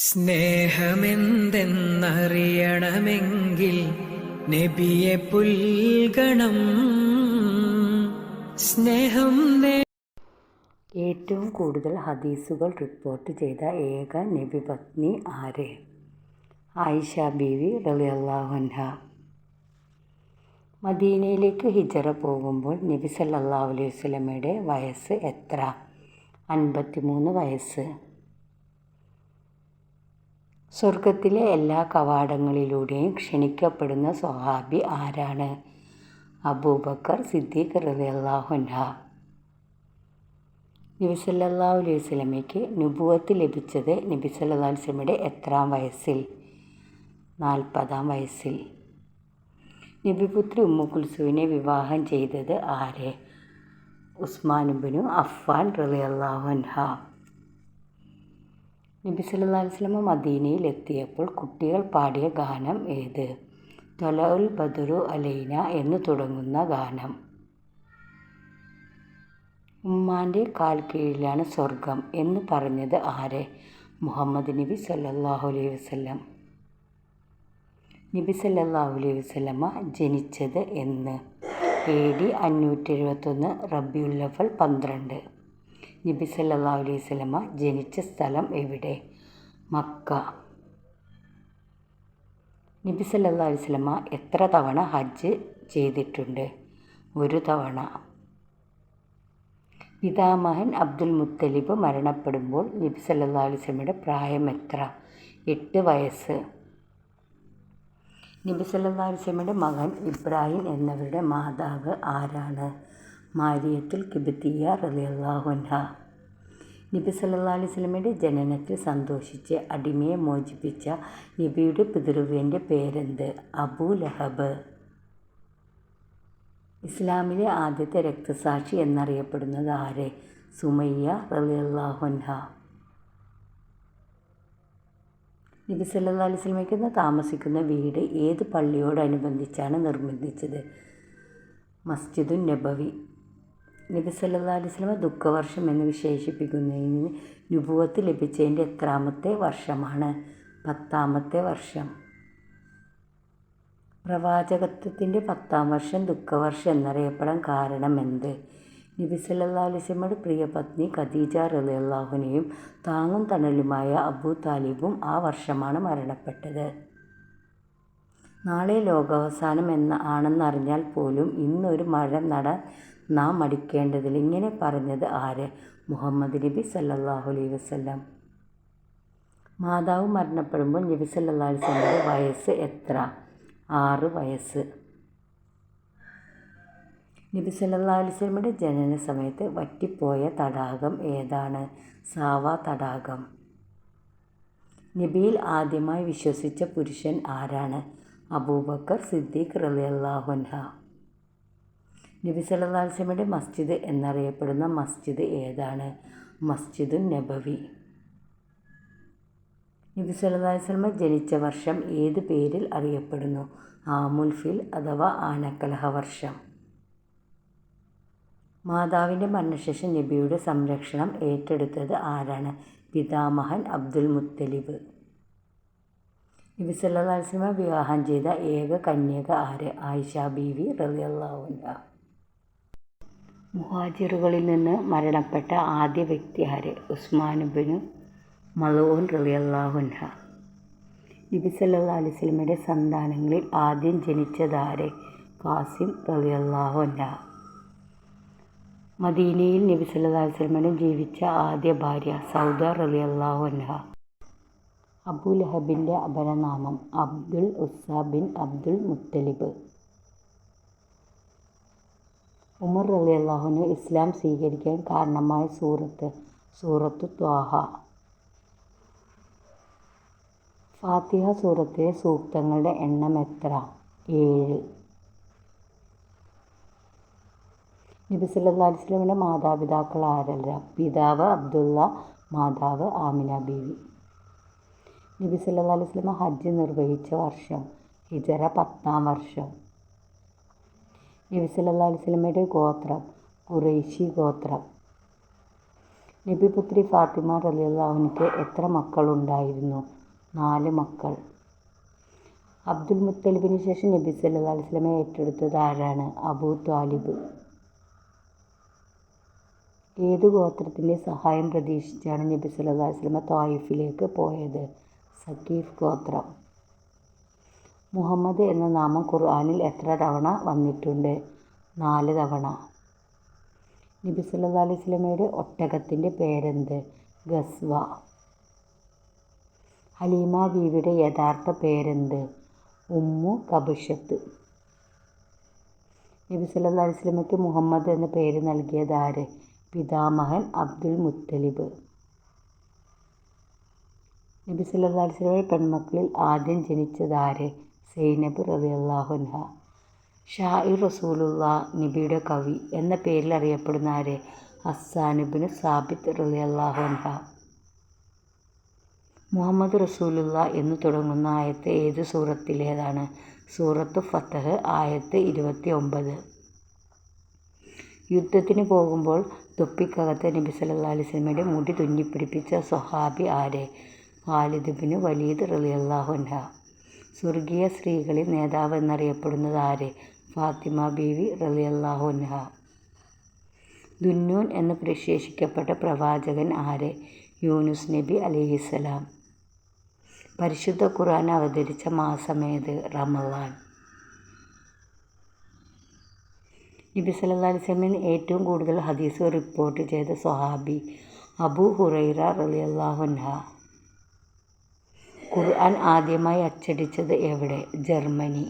സ്നേഹമെന്തെന്നറിയണമെങ്കിൽ നബിയെ പുൽഗണം. സ്നേഹം ഏറ്റവും കൂടുതൽ ഹദീസുകൾ റിപ്പോർട്ട് ചെയ്ത ഏക നബിപത്നി ആര്? ആയിഷ ബീവി റളിയല്ലാഹു അൻഹ. മദീനയിലേക്ക് ഹിജറ പോകുമ്പോൾ നബി സല്ലല്ലാഹു അലൈഹി വസല്ലമയുടെ വയസ്സ് എത്ര? 53 വയസ്സ്. സ്വർഗത്തിലെ എല്ലാ കവാടങ്ങളിലൂടെയും ക്ഷണിക്കപ്പെടുന്ന സ്വഹാബി ആരാണ്? അബൂബക്കർ സിദ്ദീഖ് റളിയല്ലാഹു അൻഹു. നബി സല്ലല്ലാഹു അലൈഹി വസല്ലമയ്ക്ക് നുബുവത്ത് ലഭിച്ചത് നബി സല്ലല്ലാഹു അലൈഹി വസല്ലമയുടെ എത്രാം വയസ്സിൽ? 40-ാം വയസ്സിൽ. നബിപുത്രി ഉമ്മു കുൽസൂമിനെ വിവാഹം ചെയ്തത് ആര്? ഉസ്മാൻ ഇബ്നു അഫ്ഫാൻ റളിയല്ലാഹു അൻഹു. നബി സല്ലല്ലാഹു അലൈഹി വസല്ലമ മദീനയിൽ എത്തിയപ്പോൾ കുട്ടികൾ പാടിയ ഗാനം ഏത്? ത്വലഉൽ ബദ്റു അലൈന എന്ന് തുടങ്ങുന്ന ഗാനം. ഉമ്മാൻ്റെ കാൽ കീഴിലാണ് സ്വർഗം എന്ന് പറഞ്ഞത് ആര്? മുഹമ്മദ് നബി സല്ലല്ലാഹു അലൈഹി വസല്ലം. നബി സല്ലല്ലാഹു അലൈഹി വസല്ലമ ജനിച്ചത് എന്ന്? AD 571 റബീഉൽ അവ്വൽ 12. നബി സല്ലല്ലാഹു അലൈഹി വസല്ലമ ജനിച്ച സ്ഥലം എവിടെ? മക്ക. നബി സല്ലല്ലാഹു അലൈഹി വസല്ലമ എത്ര തവണ ഹജ്ജ് ചെയ്തിട്ടുണ്ട്? 1 തവണ. പിതാമഹൻ അബ്ദുൽ മുത്തലിബ് മരണപ്പെടുമ്പോൾ നബി സല്ലല്ലാഹു അലൈഹി വസല്ലമയുടെ പ്രായം എത്ര? 8 വയസ്സ്. നബി സല്ലല്ലാഹു അലൈഹി വസല്ലമയുടെ മകൻ ഇബ്രാഹിം എന്നവരുടെ മാതാവ് ആരാണ്? മാരിയത്തുൽ കിബ്തിയ്യ റളിയല്ലാഹു അൻഹ. നബി സല്ലല്ലാഹു അലൈഹി വസല്ലമയുടെ ജനനത്തിൽ സന്തോഷിച്ച് അടിമയെ മോചിപ്പിച്ച നബിയുടെ പിതൃവ്യൻ്റെ പേരെന്ത്? അബൂ ലഹബ്. ഇസ്ലാമിലെ ആദ്യത്തെ രക്തസാക്ഷി എന്നറിയപ്പെടുന്നത് ആര്? സുമയ്യ റളിയല്ലാഹു അൻഹ. നബി സല്ലല്ലാഹു അലൈഹി വസല്ലമയ്ക്ക് താമസിക്കുന്ന വീട് ഏത് പള്ളിയോടനുബന്ധിച്ചാണ് നിർമ്മിച്ചത്? മസ്ജിദുൻ നബവി. നബി സല്ലല്ലാഹു അലൈഹി വസല്ലമ ദുഃഖവർഷം എന്ന് വിശേഷിപ്പിക്കുന്നതിന് നുബുവത്ത് ലഭിച്ചതിൻ്റെ എത്രാമത്തെ വർഷമാണ്? 10-ാമത്തെ വർഷം. പ്രവാചകത്വത്തിൻ്റെ 10-ാം വർഷം ദുഃഖവർഷം എന്നറിയപ്പെടാൻ കാരണമെന്ത്? നബി സല്ലല്ലാഹു അലൈഹി വസല്ലമയുടെ പ്രിയപത്നി ഖദീജ റളിയല്ലാഹു അൻഹയും താങ്ങും തണലുമായ അബൂ താലിബും ആ വർഷമാണ് മരണപ്പെട്ടത്. നാളെ ലോകാവസാനം ആണെന്നറിഞ്ഞാൽ പോലും ഇന്നൊരു മരം നടാൻ നാം മടിക്കേണ്ടതില്ല. ഇങ്ങനെ പറഞ്ഞത് ആര്? മുഹമ്മദ് നബി സല്ലല്ലാഹു അലൈഹി വസല്ലം. മാതാവ് മരണപ്പെടുമ്പോൾ നബി സല്ലല്ലാഹു അലൈഹി വസല്ലമയുടെ വയസ്സ് എത്ര? 6 വയസ്സ്. നബി സല്ലല്ലാഹു അലൈഹി വസല്ലമയുടെ ജനന സമയത്ത് വറ്റിപ്പോയ തടാകം ഏതാണ്? സാവ തടാകം. നബിയിൽ ആദ്യമായി വിശ്വസിച്ച പുരുഷൻ ആരാണ്? അബൂബക്കർ സിദ്ദീഖ് റളിയല്ലാഹു അൻഹു. നബി സല്ലല്ലാഹു അലൈഹി വസല്ലമയുടെ മസ്ജിദ് എന്നറിയപ്പെടുന്ന മസ്ജിദ് ഏതാണ്? മസ്ജിദുൻ നബവി. നബി സല്ലല്ലാഹു അലൈഹി വസല്ലമ ജനിച്ച വർഷം ഏത് പേരിൽ അറിയപ്പെടുന്നു? ആമുൽ ഫിൽ അഥവാ ആനക്കലഹ വർഷം. മാതാവിൻ്റെ മരണശേഷം നബിയുടെ സംരക്ഷണം ഏറ്റെടുത്തത് ആരാണ്? പിതാമഹൻ അബ്ദുൽ മുത്തലിബ്. നബി സല്ലല്ലാഹു അലൈഹി വസല്ലമ വിവാഹം ചെയ്ത ഏക കന്യക ആര്? ആയിഷ ബീവി റളിയല്ലാഹു അൻഹ. മുഹാജിറുകളിൽ നിന്ന് മരണപ്പെട്ട ആദ്യ വ്യക്തി ആര്? ഉസ്മാൻ ഇബ്നു മൾഊൻ റളിയല്ലാഹു അൻഹു. നബി സല്ലല്ലാഹു അലൈഹി വസല്ലമയുടെ സന്താനങ്ങളിൽ ആദ്യം ജനിച്ചതാര്? ഖാസിം റളിയല്ലാഹു അൻഹു. മദീനയിൽ നബി സല്ലല്ലാഹു അലൈഹി വസല്ലമയുടെ ജീവിച്ച ആദ്യ ഭാര്യ സൗദ റളിയല്ലാഹു അൻഹ. അബൂ ലഹബിൻ്റെ അപരനാമം? Abdul Uzza bin Abdul Muttalib. Umar റളിയല്ലാഹു അൻഹു ഇസ്ലാം സ്വീകരിക്കാൻ കാരണമായ സൂറത്ത്? സൂറത്തു ത്വാഹ. ഫാത്തിഹ സൂറത്തിലെ സൂക്തങ്ങളുടെ എണ്ണം എത്ര? 7. നബി സല്ലല്ലാഹു അലൈഹി വസല്ലമയുടെ മാതാപിതാക്കൾ ആരെല്ലാം? പിതാവ് അബ്ദുള്ള, മാതാവ് ആമിന ബീവി. നബി സല്ലല്ലാഹു അലൈഹി വസല്ലമ ഹജ്ജ് നിർവഹിച്ച വർഷം? ഹിജറ 10-ാം വർഷം. നബി സല്ലല്ലാഹു അലൈഹി വസല്ലമയുടെ ഗോത്രം? ഖുറൈശി ഗോത്രം. നബിപുത്രി ഫാത്തിമ റളിയല്ലാഹുവിനക്ക് എത്ര മക്കളുണ്ടായിരുന്നു? 4 മക്കൾ. അബ്ദുൽ മുത്തലിബിന് ശേഷം നബി സല്ലല്ലാഹു അലൈഹി വസല്ലമയെ ഏറ്റെടുത്തത് ആരാണ്? അബൂ ത്വാലിബ്. ഏതു ഗോത്രത്തിൻ്റെ സഹായം പ്രതീക്ഷിച്ചാണ് നബി സല്ലല്ലാഹു അലൈഹി വസല്ലമ ത്വായിഫിലേക്ക് പോയത്? സഖീഫ് ഗോത്രം. മുഹമ്മദ് എന്ന നാമം ഖുർആനിൽ എത്ര തവണ വന്നിട്ടുണ്ട്? 4 തവണ. നബി സല്ലല്ലാഹു അലൈഹി വസല്ലമയുടെ ഒട്ടകത്തിൻ്റെ പേരെന്ത്? ഗസ്വ. ഹലീമ ബീവിയുടെ യഥാർത്ഥ പേരെന്ത്? ഉമ്മു കബിഷത്ത്. നബി സല്ലല്ലാഹു അലൈഹി വസല്ലമയ്ക്ക് മുഹമ്മദ് എന്ന പേര് നൽകിയത് ആര്? പിതാമഹൻ അബ്ദുൽ മുത്തലിബ്. നബി സല്ലല്ലാഹു അലൈഹി വസല്ലമയുടെ പെൺമക്കളിൽ ആദ്യം ജനിച്ചത് ആര്? സൈനബ് റളിയല്ലാഹു അൻഹ. ഷാഇർ റസൂലുള്ളാഹ്, നബിയുടെ കവി എന്ന പേരിൽ അറിയപ്പെടുന്ന ആര്? ഹസ്സാൻ ഇബ്നു സാബിത്ത് റളിയല്ലാഹു അൻഹ. മുഹമ്മദ് റസൂലുള്ളാഹ് എന്നു തുടങ്ങുന്ന ആയത്ത് ഏത് സൂറത്തിലേതാണ്? സൂറത്തു ഫത്ഹ്, ആയത്ത് 29. യുദ്ധത്തിന് പോകുമ്പോൾ തൊപ്പിക്കകത്ത് നബി സല്ലല്ലാഹു അലൈഹി വസല്ലമയുടെ മുടി തുന്നിപ്പിടിപ്പിച്ച സ്വഹാബി ആര്? ഖാലിദ് ഇബ്നു വലീദ് റളിയല്ലാഹു അൻഹ. സ്വർഗീയ സ്ത്രീകളിൽ നേതാവ് എന്നറിയപ്പെടുന്നത് ആര്? ഫാത്തിമ ബീവി റളിയല്ലാഹു അൻഹ. ദുന്നൂൻ എന്ന് വിശേഷിപ്പിക്കപ്പെട്ട പ്രവാചകൻ ആര്? യൂനുസ് നബി അലൈഹിസ്സലാം. പരിശുദ്ധ ഖുർആൻ അവതരിച്ച മാസമേത്? റമളാൻ. നബി സല്ലല്ലാഹു അലൈഹി വസല്ലമയിൽ നിന്ന് ഏറ്റവും കൂടുതൽ ഹദീസ് റിപ്പോർട്ട് ചെയ്ത സ്വഹാബി? അബൂ ഹുറൈറ റളിയല്ലാഹു അൻഹ. ഖുർആൻ ആദ്യമായി അച്ചടിച്ചത് എവിടെ? ജർമ്മനി.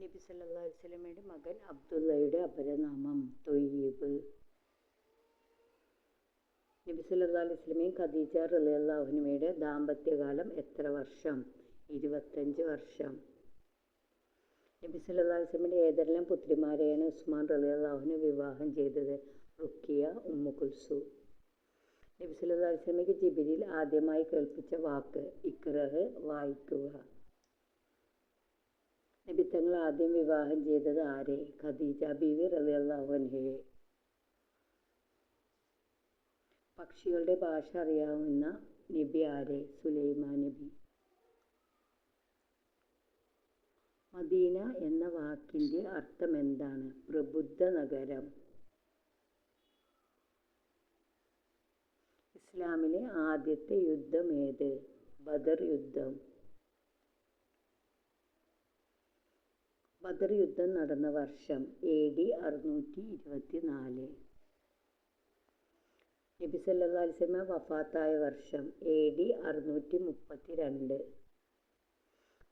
നബി സല്ലല്ലാഹു അലൈഹി വസല്ലമയുടെ മകൻ അബ്ദുള്ളയുടെ അപരനാമം തൊയ്യിബ്. നബി സല്ലല്ലാഹു അലൈഹി വസല്ലമയും ഖദീജ റളിയല്ലാഹു അൻഹയുടെ ദാമ്പത്യകാലം എത്ര വർഷം? 25 വർഷം. നബി സല്ലല്ലാഹു അലൈഹി വസല്ലമയുടെ ഏതെല്ലാം പുത്രിമാരെയാണ് ഉസ്മാൻ റളിയല്ലാഹു അൻഹു വിവാഹം ചെയ്തത്? റുഖിയ, ഉമ്മു കുൽസൂം. നബി സല്ലല്ലാഹു അലൈഹി വസല്ലമയ്ക്ക് ജിബ്രീൽ ആദ്യമായി കേൾപ്പിച്ച വാക്ക് ഇഖ്റഅ്, വായിക്കുക. നബി തങ്ങൾ ആദ്യം വിവാഹം ചെയ്തത് ആരെ? ഖദീജ ബീവി റളിയല്ലാഹു അൻഹയെ. പക്ഷികളുടെ ഭാഷ അറിയാവുന്ന നബി ആരെ? സുലൈമാൻ നബി. മദീന എന്ന വാക്കിൻ്റെ അർത്ഥം എന്താണ്? പ്രബുദ്ധ നഗരം. ഇസ്ലാമിലെ ആദ്യത്തെ യുദ്ധം ഏത്? ബദർ യുദ്ധം. ബദർ യുദ്ധം നടന്ന വർഷം? AD 624. നബി സല്ലല്ലാഹു അലൈഹി വസല്ലമ വഫാത്തായ വർഷം? AD 632.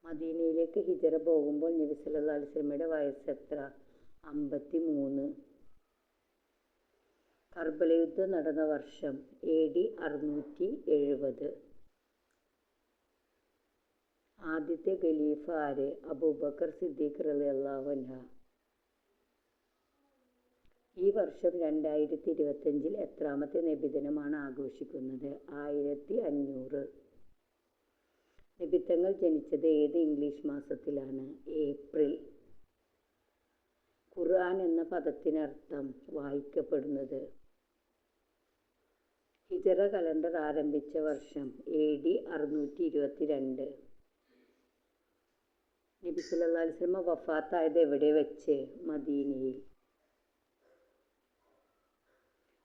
മദീനയിലേക്ക് ഹിജറ പോകുമ്പോൾ നബി സല്ലല്ലാഹു അലൈഹി വസല്ലമയുടെ വയസ്സെത്ര? 53. കർബല യുദ്ധം നടന്ന വർഷം? AD 670. ആദ്യത്തെ ഖലീഫ ആര്? അബൂബക്കർ സിദ്ദീഖ് റളിയല്ലാഹു അൻഹു. ഈ വർഷം 2025 എത്രാമത്തെ നബിദിനമാണ് ആഘോഷിക്കുന്നത്? 1500. നബിത്തങ്ങൾ ജനിച്ചത് ഏത് ഇംഗ്ലീഷ് മാസത്തിലാണ്? ഏപ്രിൽ. ഖുർആൻ എന്ന പദത്തിനർത്ഥം? വായിക്കപ്പെടുന്നത്. ഹിജറ കലണ്ടർ ആരംഭിച്ച വർഷം? AD 622. നബി സല്ലല്ലാഹു അലൈഹി വസല്ലമ വഫാത്തായത് എവിടെ വെച്ച്? മദീനയിൽ.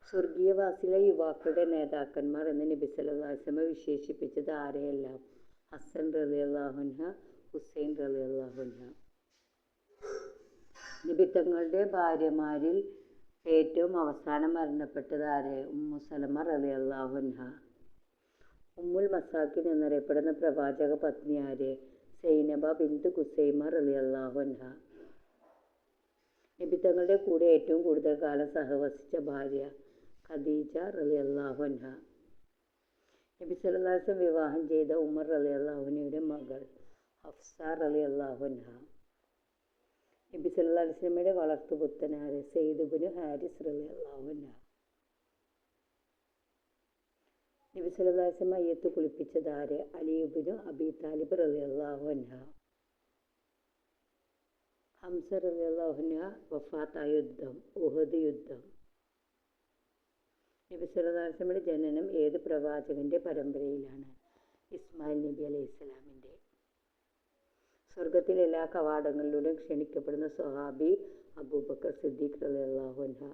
സ്വർഗീയവാസിയിലെ യുവാക്കളുടെ നേതാക്കന്മാർ എന്ന് നബി സല്ലല്ലാഹു അലൈഹി വസല്ലമ വിശേഷിപ്പിച്ചത് ആരെയെല്ലാം? ഹസൻ റളിയല്ലാഹു അൻഹു, ഹുസൈൻ റളിയല്ലാഹു അൻഹു. നബി തങ്ങളുടെ ഭാര്യമാരിൽ ഏറ്റവും അവസാനം മരണപ്പെട്ടത് ആരെ? ഉമ്മു സലമ റളിയല്ലാഹു അൻഹ. ഉമ്മുൽ മസാക്കിൻ എന്നറിയപ്പെടുന്ന പ്രവാചക പത്നി ആര്? സൈനബ ബിന്ത് ഖുസൈമ റളിയല്ലാഹു അൻഹ. നബി തങ്ങളുടെ കൂടെ ഏറ്റവും കൂടുതൽ കാലം സഹവസിച്ച ഭാര്യ? ഖദീജ റളിയല്ലാഹു അൻഹ. നബി സല്ലല്ലാഹു അലൈഹി വസല്ലം വിവാഹം ചെയ്ത ഉമർ റളിയല്ലാഹു അൻഹയുടെ മകൾ ഹഫ്സ റളിയല്ലാഹു അൻഹ. നബി സല്ലല്ലാഹു അലൈഹി വസല്ലമയുടെ വളർത്തുപുത്രൻ ആര്? സയ്യിദ് ഇബ്നു ഹാരിസ് റളിയല്ലാഹു അൻഹു. നബി സല്ലല്ലാഹു അലൈഹി വസല്ലം മയ്യത്ത് കുളിപ്പിച്ചത് ആര്? അലി ഇബ്നു അബീ താലിബ് റളിയല്ലാഹു അൻഹു. ഹംസ റളിയല്ലാഹു അൻഹു വഫാത്തായ യുദ്ധം? ഉഹദ് യുദ്ധം. നബി സല്ലല്ലാഹു അലൈഹി വസല്ലമയുടെ ജനനം ഏത് പ്രവാചകന്റെ പരമ്പരയിലാണ്? ഇസ്മായിൽ നബി അലൈഹിസ്സലാമിൻ്റെ. സ്വർഗത്തിലെ എല്ലാ കവാടങ്ങളിലൂടെയും ക്ഷണിക്കപ്പെടുന്ന സ്വഹാബി? അബൂബക്കർ സിദ്ദീഖ് റളിയല്ലാഹു അൻഹു.